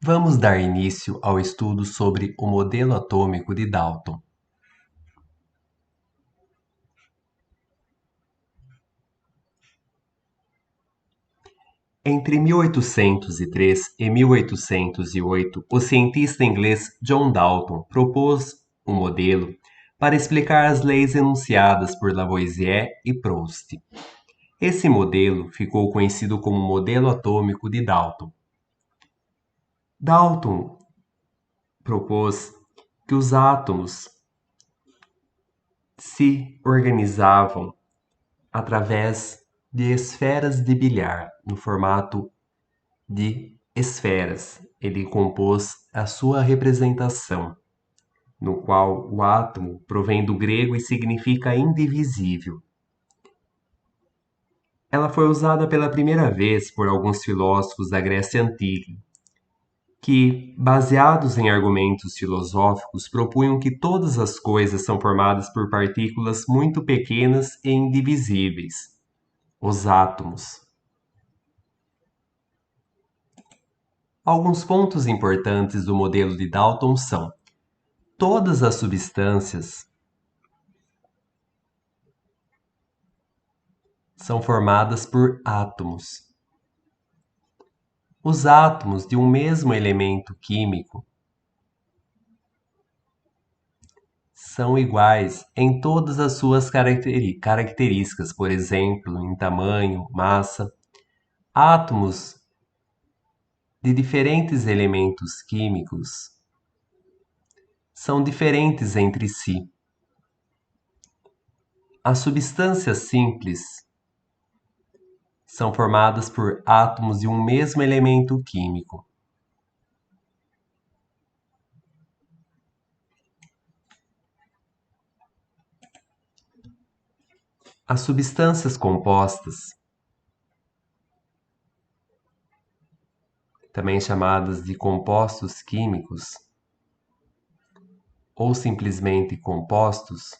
Vamos dar início ao estudo sobre o modelo atômico de Dalton. Entre 1803 e 1808, o cientista inglês John Dalton propôs um modelo para explicar as leis enunciadas por Lavoisier e Proust. Esse modelo ficou conhecido como modelo atômico de Dalton. Dalton propôs que os átomos se organizavam através de esferas de bilhar, no formato de esferas. Ele compôs a sua representação, no qual o átomo provém do grego e significa indivisível. Ela foi usada pela primeira vez por alguns filósofos da Grécia Antiga, que, baseados em argumentos filosóficos, propunham que todas as coisas são formadas por partículas muito pequenas e indivisíveis, os átomos. Alguns pontos importantes do modelo de Dalton são: todas as substâncias são formadas por átomos. Os átomos de um mesmo elemento químico são iguais em todas as suas características, por exemplo, em tamanho, massa. Átomos de diferentes elementos químicos são diferentes entre si. As substâncias simples são formadas por átomos de um mesmo elemento químico. As substâncias compostas, também chamadas de compostos químicos ou simplesmente compostos,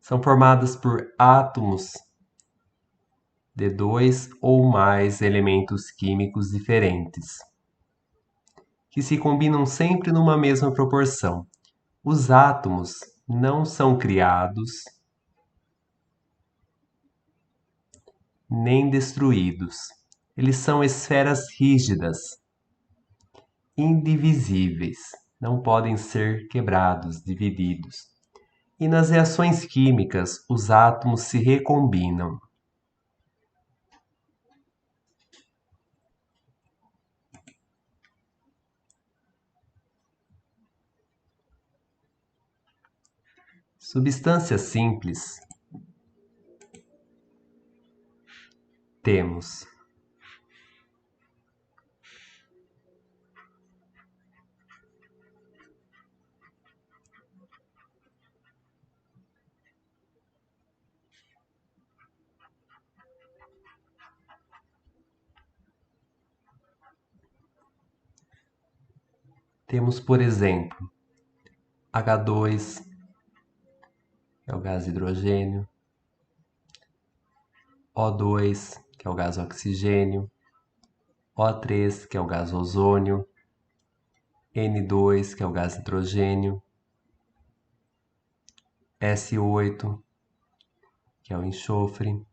são formadas por átomos de dois ou mais elementos químicos diferentes, que se combinam sempre numa mesma proporção. Os átomos não são criados nem destruídos. Eles são esferas rígidas, indivisíveis, não podem ser quebrados, divididos. E nas reações químicas, os átomos se recombinam. Substâncias simples temos por exemplo, H2, que é o gás hidrogênio, O2, que é o gás oxigênio, O3, que é o gás ozônio, N2, que é o gás nitrogênio, S8, que é o enxofre,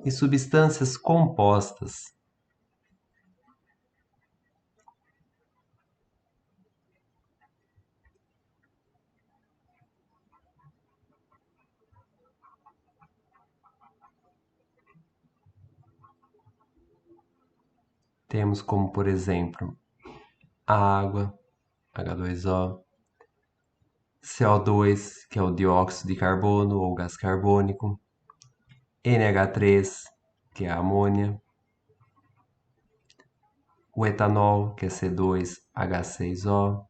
e substâncias compostas. Temos como, por exemplo, a água, H2O, CO2, que é o dióxido de carbono ou gás carbônico, NH3, que é a amônia, o etanol, que é C2H6O,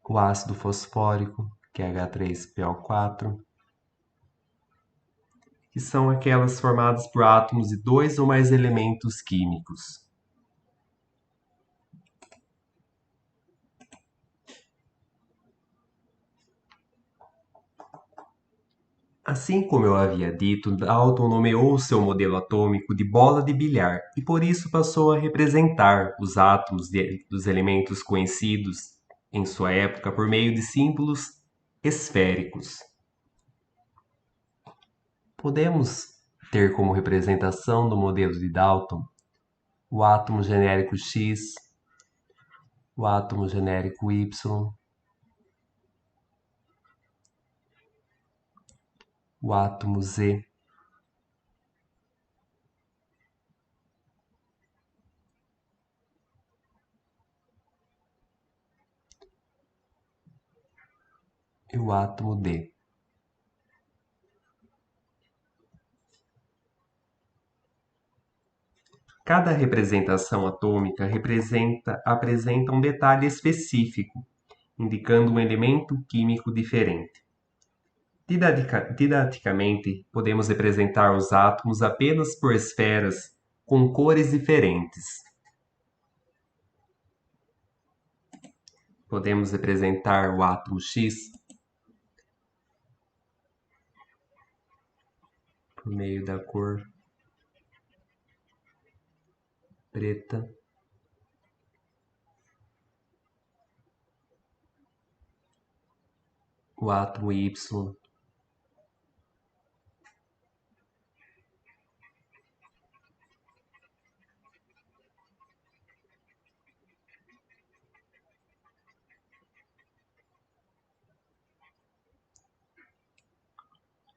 o ácido fosfórico, que é H3PO4, que são aquelas formadas por átomos de dois ou mais elementos químicos. Assim como eu havia dito, Dalton nomeou seu modelo atômico de bola de bilhar e por isso passou a representar os átomos dos elementos conhecidos em sua época por meio de símbolos esféricos. Podemos ter como representação do modelo de Dalton o átomo genérico X, o átomo genérico Y, o átomo Z, e o átomo D. Cada representação atômica apresenta um detalhe específico, indicando um elemento químico diferente. Didaticamente, podemos representar os átomos apenas por esferas com cores diferentes. Podemos representar o átomo X por meio da cor preta, o átomo Y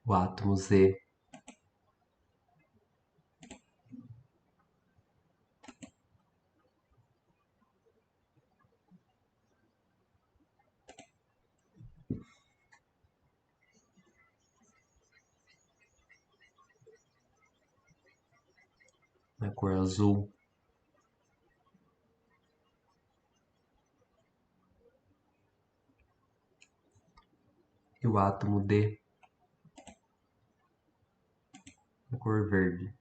o átomo Z, na cor azul, e o átomo D, na cor verde.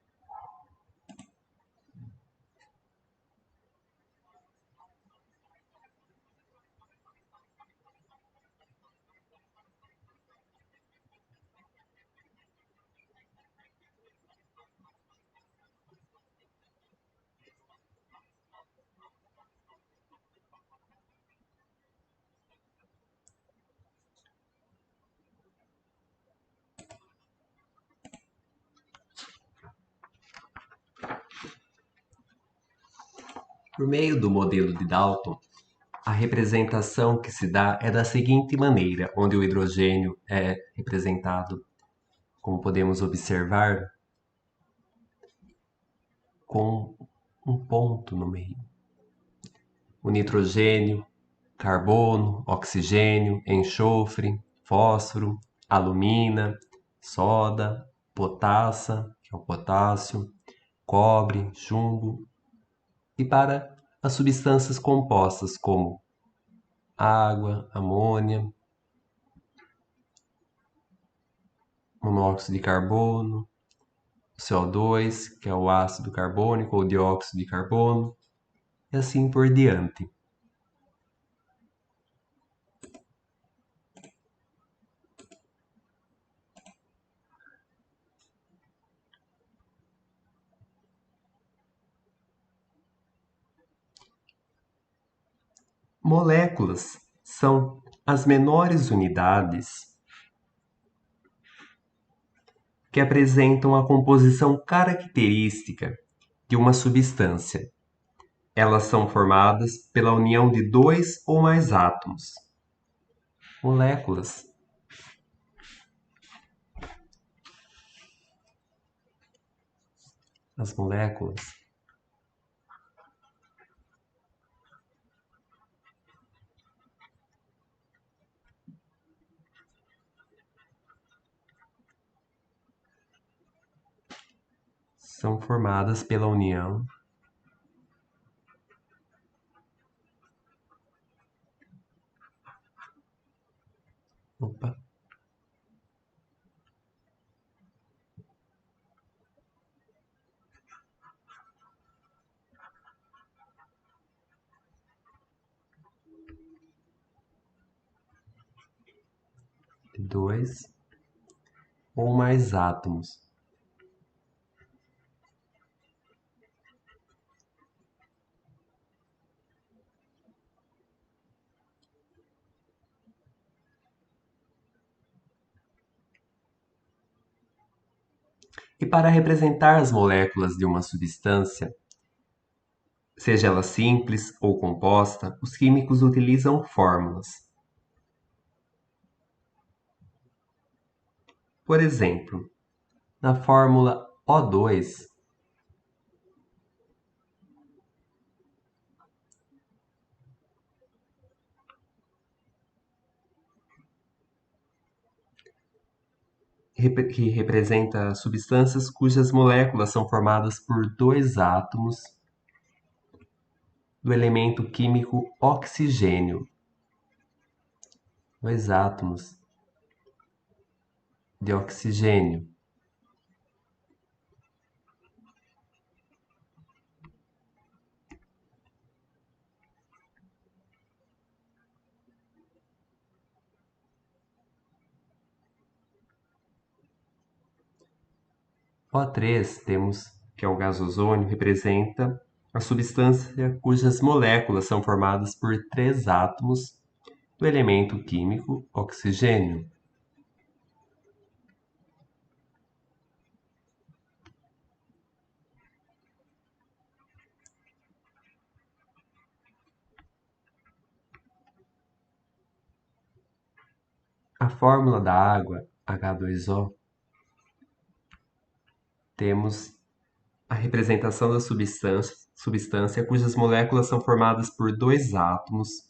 Por meio do modelo de Dalton, a representação que se dá é da seguinte maneira, onde o hidrogênio é representado, como podemos observar, com um ponto no meio. O nitrogênio, carbono, oxigênio, enxofre, fósforo, alumina, soda, potassa, que é o potássio, cobre, chumbo, e para as substâncias compostas como água, amônia, monóxido de carbono, CO2, que é o ácido carbônico ou dióxido de carbono, e assim por diante. Moléculas são as menores unidades que apresentam a composição característica de uma substância. Elas são formadas pela união de dois ou mais átomos. Moléculas. As moléculas são formadas pela união opa, de dois ou mais átomos. E para representar as moléculas de uma substância, seja ela simples ou composta, os químicos utilizam fórmulas. Por exemplo, na fórmula O2, que representa substâncias cujas moléculas são formadas por dois átomos do elemento químico oxigênio. Dois átomos de oxigênio. O3 temos que é o gás ozônio, representa a substância cujas moléculas são formadas por três átomos do elemento químico oxigênio. A fórmula da água, H2O, temos a representação da substância cujas moléculas são formadas por dois átomos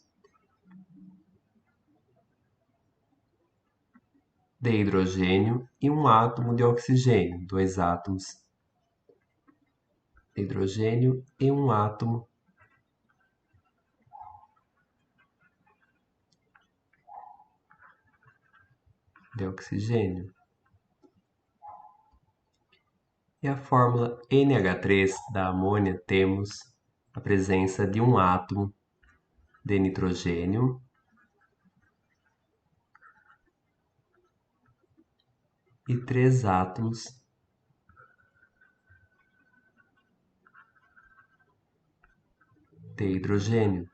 de hidrogênio e um átomo de oxigênio. Dois átomos de hidrogênio e um átomo de oxigênio. E a fórmula NH3 da amônia temos a presença de um átomo de nitrogênio e três átomos de hidrogênio.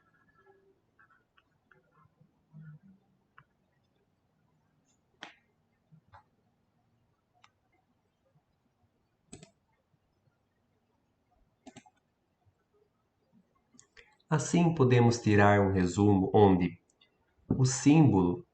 Assim, podemos tirar um resumo onde o símbolo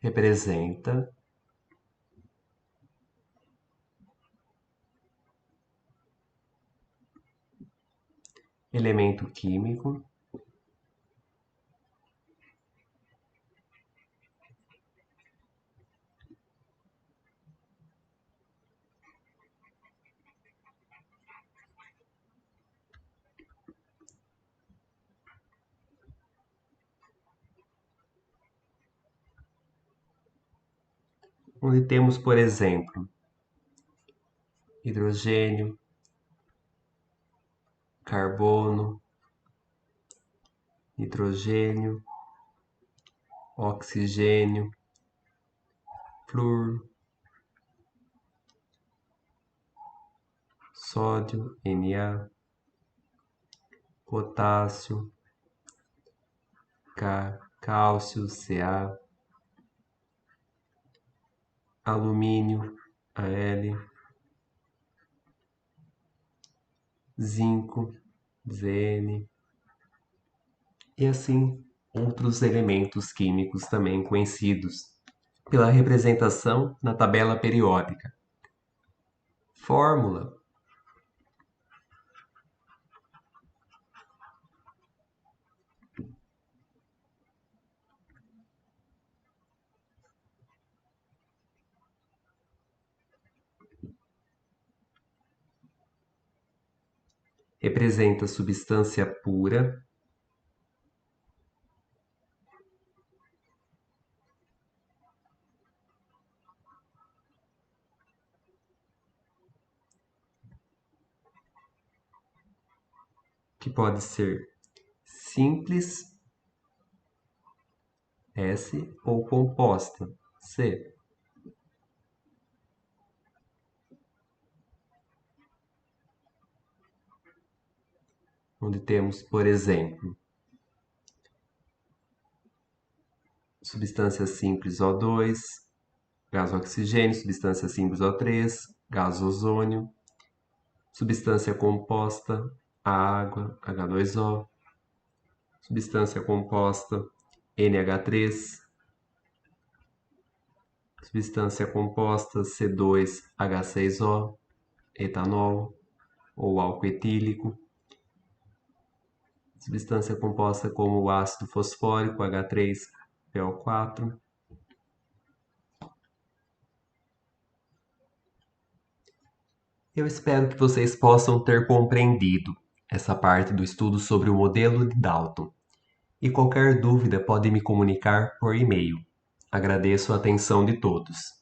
representa elemento químico onde temos, por exemplo, hidrogênio, carbono, nitrogênio, oxigênio, flúor, sódio, Na, potássio, cálcio, Ca, alumínio, Al, zinco, Zn, e assim outros elementos químicos também conhecidos pela representação na tabela periódica. Fórmula representa substância pura que pode ser simples, S, ou composta, C. Onde temos, por exemplo, substância simples O2, gás oxigênio, substância simples O3, gás ozônio, substância composta, a água, H2O, substância composta, NH3, substância composta, C2H6O, etanol ou álcool etílico, substância composta como o ácido fosfórico, H3PO4. Eu espero que vocês possam ter compreendido essa parte do estudo sobre o modelo de Dalton. E qualquer dúvida pode me comunicar por e-mail. Agradeço a atenção de todos.